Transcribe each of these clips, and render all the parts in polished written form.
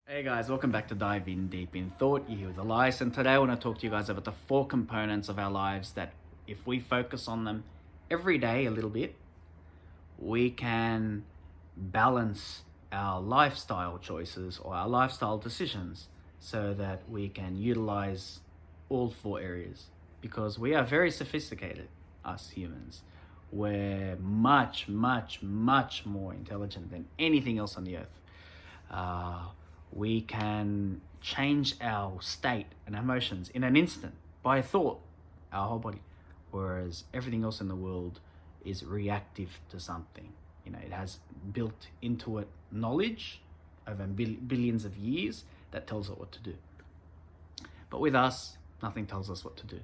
Hey guys, welcome back to Dive In Deep in Thought. You're here with Elias, and today I want to talk to you guys about the four components of our lives that, if we focus on them every day a little bit, we can balance our lifestyle choices or our lifestyle decisions so that we can utilize all four areas. Because we are very sophisticated, us humans. We're much, much, much more intelligent than anything else on the earth. We can change our state and emotions in an instant by a thought, our whole body, whereas everything else in the world is reactive to something. It has built into it knowledge over billions of years that tells it what to do. But with us, nothing tells us what to do.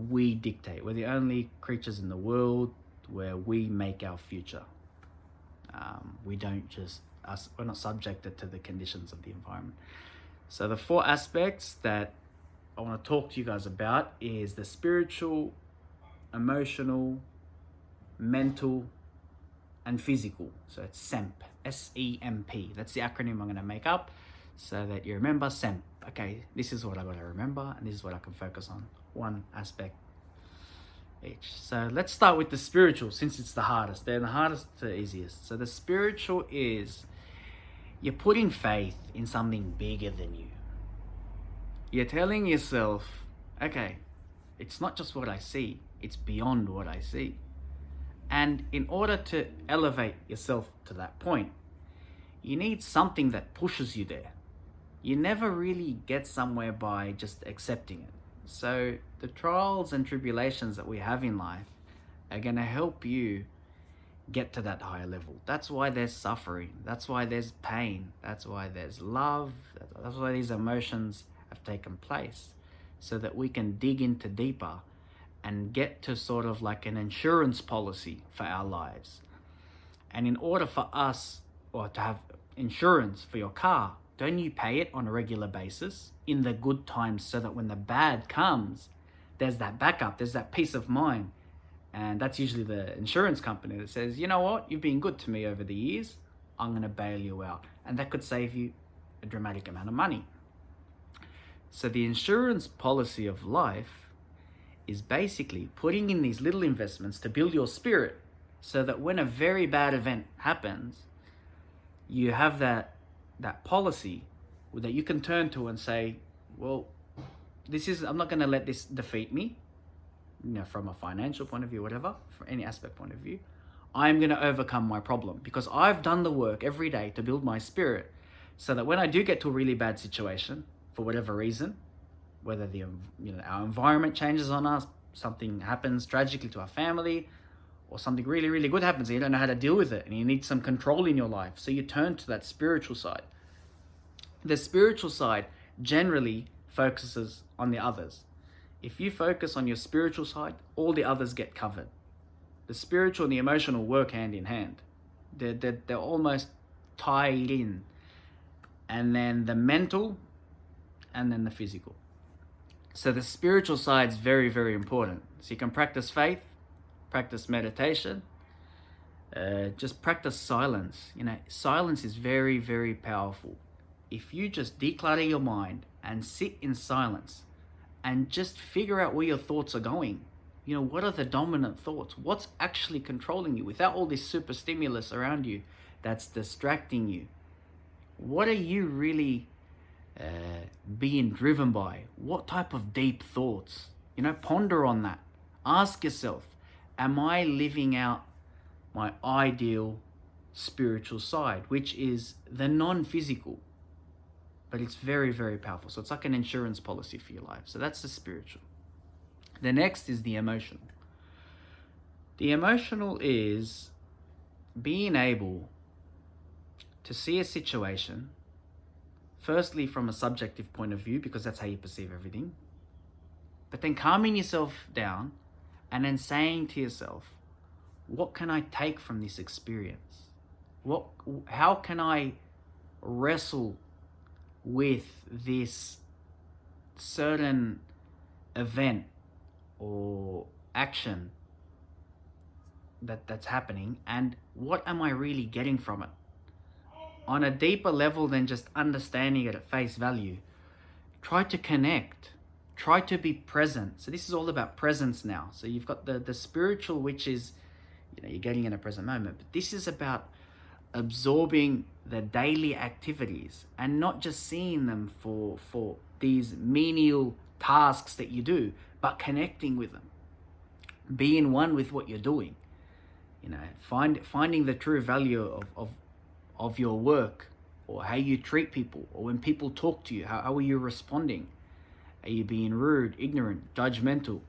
We dictate. We're the only creatures in the world where we make our future. We don't just we're not subjected to the conditions of the environment. So the four aspects that I want to talk to you guys about is the spiritual, emotional, mental, and physical. So it's SEMP, S-E-M-P. That's the acronym I'm going to make up so that you remember SEMP. Okay, this is what I got to remember, and this is what I can focus on. One aspect each. So let's start with the spiritual, since it's the hardest. They're the hardest to the easiest. So the spiritual is you're putting faith in something bigger than you. You're telling yourself, okay, it's not just what I see, it's beyond what I see. And in order to elevate yourself to that point, you need something that pushes you there. You never really get somewhere by just accepting it. So the trials and tribulations that we have in life are going to help you get to that higher level. That's why there's suffering. That's why there's pain. That's why there's love. That's why these emotions have taken place, so that we can dig into deeper and get to sort of like an insurance policy for our lives. And in order for us, or to have insurance for your car, don't you pay it on a regular basis in the good times so that when the bad comes, there's that backup, there's that peace of mind. And that's usually the insurance company that says, you know what, you've been good to me over the years, I'm going to bail you out. And that could save you a dramatic amount of money. So the insurance policy of life is basically putting in these little investments to build your spirit so that when a very bad event happens, you have that policy that you can turn to and say, well, I'm not going to let this defeat me, from a financial point of view, whatever, from any aspect point of view. I'm going to overcome my problem because I've done the work every day to build my spirit so that when I do get to a really bad situation, for whatever reason, whether our environment changes on us, something happens tragically to our family, or something really, really good happens and you don't know how to deal with it and you need some control in your life. So you turn to that spiritual side. The spiritual side generally focuses on the others. If you focus on your spiritual side, all the others get covered. The spiritual and the emotional work hand in hand. They're almost tied in. And then the mental, and then the physical. So the spiritual side is very, very important. So you can practice faith, practice meditation, just practice silence. Silence is very, very powerful. If you just declutter your mind and sit in silence and just figure out where your thoughts are going, what are the dominant thoughts? What's actually controlling you without all this super stimulus around you that's distracting you? What are you really being driven by? What type of deep thoughts? Ponder on that. Ask yourself, am I living out my ideal spiritual side, which is the non-physical? But it's very, very powerful. So it's like an insurance policy for your life. So that's the spiritual. The next is the emotional. The emotional is being able to see a situation, firstly from a subjective point of view, because that's how you perceive everything, but then calming yourself down and then saying to yourself, what can I take from this experience? How can I wrestle with this certain event or action that's happening, and what am I really getting from it? on a deeper level than just understanding it at face value. Try to connect. Try to be present. So this is all about presence now. So you've got the spiritual, which is, you're getting in a present moment. But this is about absorbing the daily activities and not just seeing them for these menial tasks that you do, but connecting with them. Being one with what you're doing. Finding the true value of your work, or how you treat people, or when people talk to you, how are you responding? Are you being rude, ignorant, judgmental?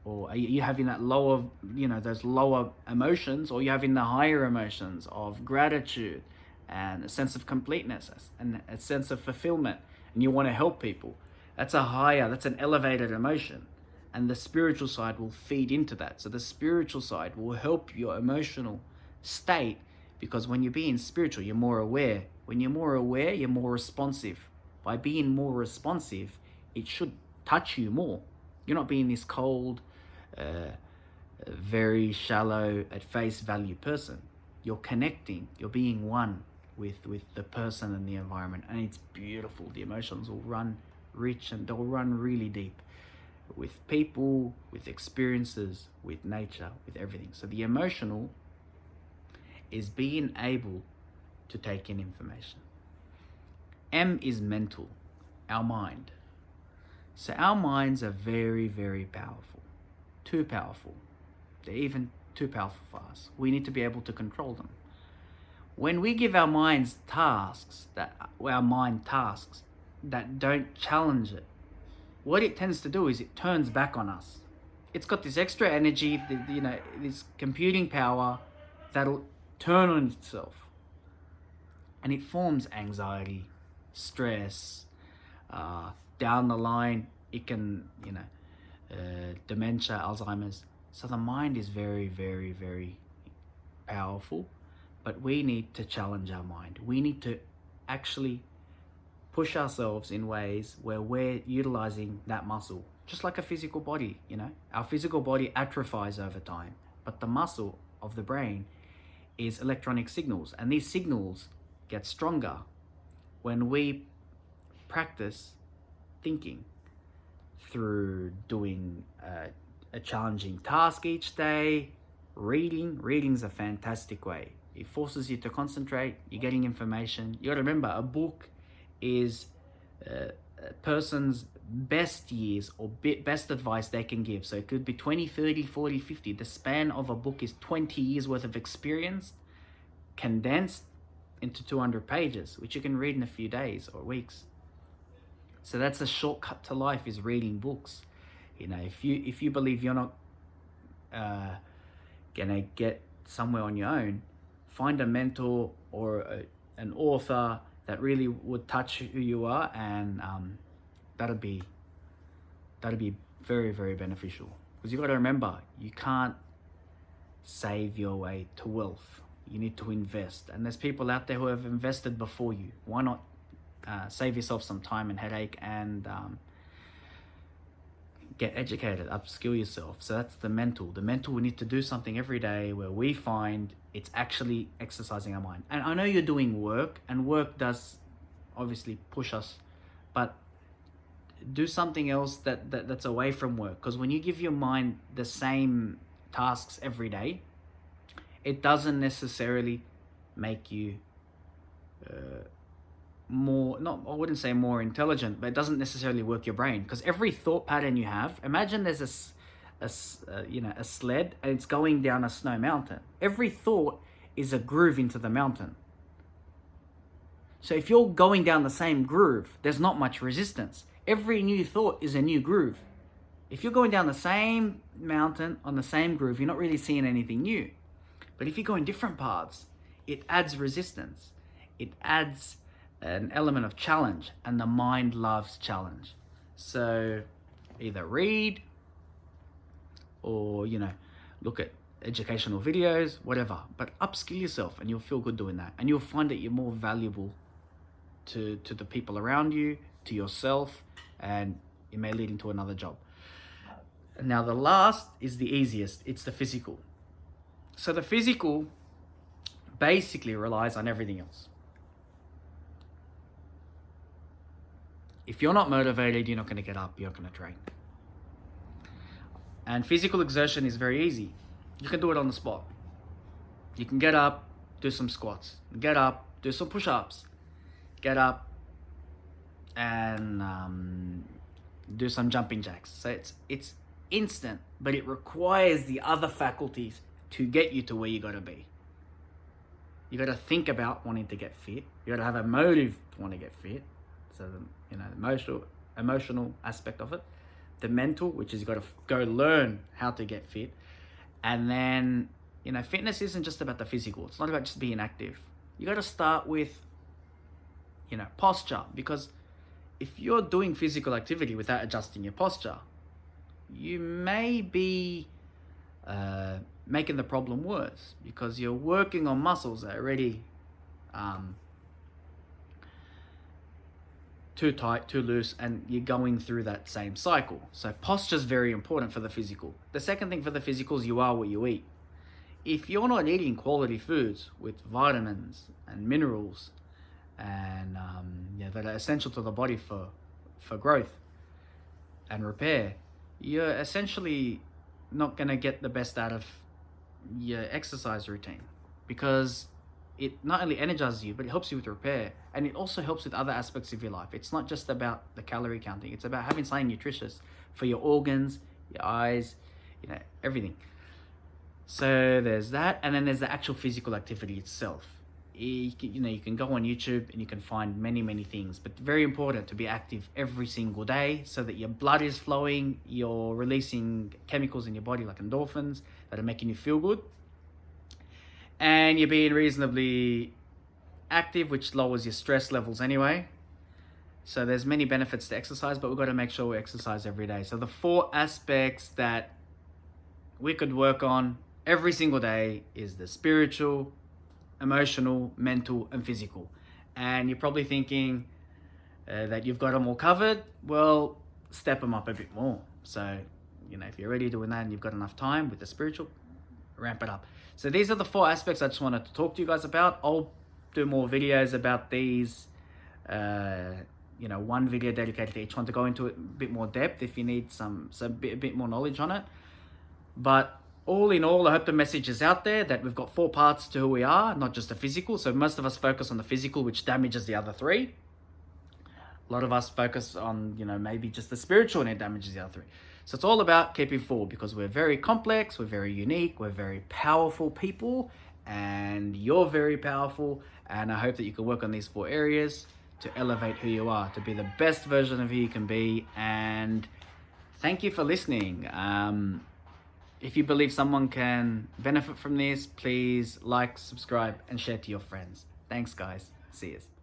Or are you having that lower, those lower emotions, or are you having the higher emotions of gratitude and a sense of completeness and a sense of fulfillment, and you want to help people? That's an elevated emotion. And the spiritual side will feed into that. So the spiritual side will help your emotional state, because when you're being spiritual, you're more aware. When you're more aware, you're more responsive. By being more responsive, it should touch you more. You're not being this cold, very shallow, at face value person. You're connecting. You're being one with the person and the environment. And it's beautiful. The emotions will run rich, and they'll run really deep. With people, with experiences, with nature, with everything. So the emotional is being able to take in information. M is mental, our mind. So our minds are very, very powerful. Too powerful. They're even too powerful for us. We need to be able to control them. When we give our mind tasks that don't challenge it, what it tends to do is it turns back on us. It's got this extra energy, this computing power that'll turn on itself. And it forms anxiety, stress, down the line, it can, dementia, Alzheimer's. So the mind is very, very, very powerful, but we need to challenge our mind. We need to actually push ourselves in ways where we're utilizing that muscle, just like a physical body. Our physical body atrophies over time, but the muscle of the brain is electronic signals, and these signals get stronger when we practice thinking through doing a challenging task each day. Reading's a fantastic way. It forces you to concentrate. You're getting information. You got to remember, a book is a person's best years or best advice they can give. So it could be 20, 30, 40, 50. The span of a book is 20 years worth of experience condensed into 200 pages, which you can read in a few days or weeks. So that's a shortcut to life, is reading books. If you believe you're not gonna get somewhere on your own, find a mentor or an author that really would touch who you are, and that'll be very, very beneficial. Because you've got to remember, you can't save your way to wealth. You need to invest, and there's people out there who have invested before you. Why not save yourself some time and headache and get educated, upskill yourself? So that's the mental. We need to do something every day where we find it's actually exercising our mind. And I know you're doing work, and work does obviously push us, but do something else that's away from work. Because when you give your mind the same tasks every day, it doesn't necessarily make you I wouldn't say more intelligent, but it doesn't necessarily work your brain. Because every thought pattern you have, imagine there's a sled and it's going down a snow mountain. Every thought is a groove into the mountain. So if you're going down the same groove, there's not much resistance. Every new thought is a new groove. If you're going down the same mountain on the same groove, you're not really seeing anything new. But if you go in different paths, it adds resistance. It adds an element of challenge, and the mind loves challenge. So either read or, look at educational videos, whatever, but upskill yourself, and you'll feel good doing that. And you'll find that you're more valuable to the people around you, to yourself, and it may lead into another job. Now the last is the easiest. It's the physical. So the physical basically relies on everything else. If you're not motivated, you're not going to get up, you're not going to train. And physical exertion is very easy. You can do it on the spot. You can get up, do some squats. Get up, do some push-ups. Get up and do some jumping jacks. So it's instant, but it requires the other faculties to get you to where you got to be. You got to think about wanting to get fit. You got to have a motive to want to get fit. So the emotional aspect of it, the mental, which is you got to go learn how to get fit, and then fitness isn't just about the physical. It's not about just being active. You got to start with posture, because if you're doing physical activity without adjusting your posture, you may be making the problem worse, because you're working on muscles that are already too tight, too loose, and you're going through that same cycle. So posture is very important for the physical. The second thing for the physical is you are what you eat. If you're not eating quality foods with vitamins and minerals and that are essential to the body for growth and repair, you're essentially not going to get the best out of your exercise routine, because it not only energizes you, but it helps you with repair, and it also helps with other aspects of your life. It's not just about the calorie counting. It's about having something nutritious for your organs, your eyes, everything. So there's that, and then there's the actual physical activity itself. You can go on YouTube and you can find many things, but very important to be active every single day so that your blood is flowing, you're releasing chemicals in your body like endorphins that are making you feel good, and you're being reasonably active, which lowers your stress levels anyway. So there's many benefits to exercise, but we've got to make sure we exercise every day. So the 4 aspects that we could work on every single day is the spiritual, emotional, mental, and physical. And you're probably thinking that you've got them all covered. Well, step them up a bit more. So, if you're already doing that and you've got enough time with the spiritual, ramp it up. So these are the 4 aspects I just wanted to talk to you guys about. I'll do more videos about these, one video dedicated to each one to go into it a bit more depth if you need a bit more knowledge on it. But all in all, I hope the message is out there that we've got 4 parts to who we are, not just the physical. So most of us focus on the physical, which damages the other 3. A lot of us focus on, maybe just the spiritual, and it damages the other 3. So it's all about keeping 4, because we're very complex, we're very unique, we're very powerful people, and you're very powerful. And I hope that you can work on these 4 areas to elevate who you are, to be the best version of who you can be. And thank you for listening. If you believe someone can benefit from this, please like, subscribe, and share to your friends. Thanks, guys. See you.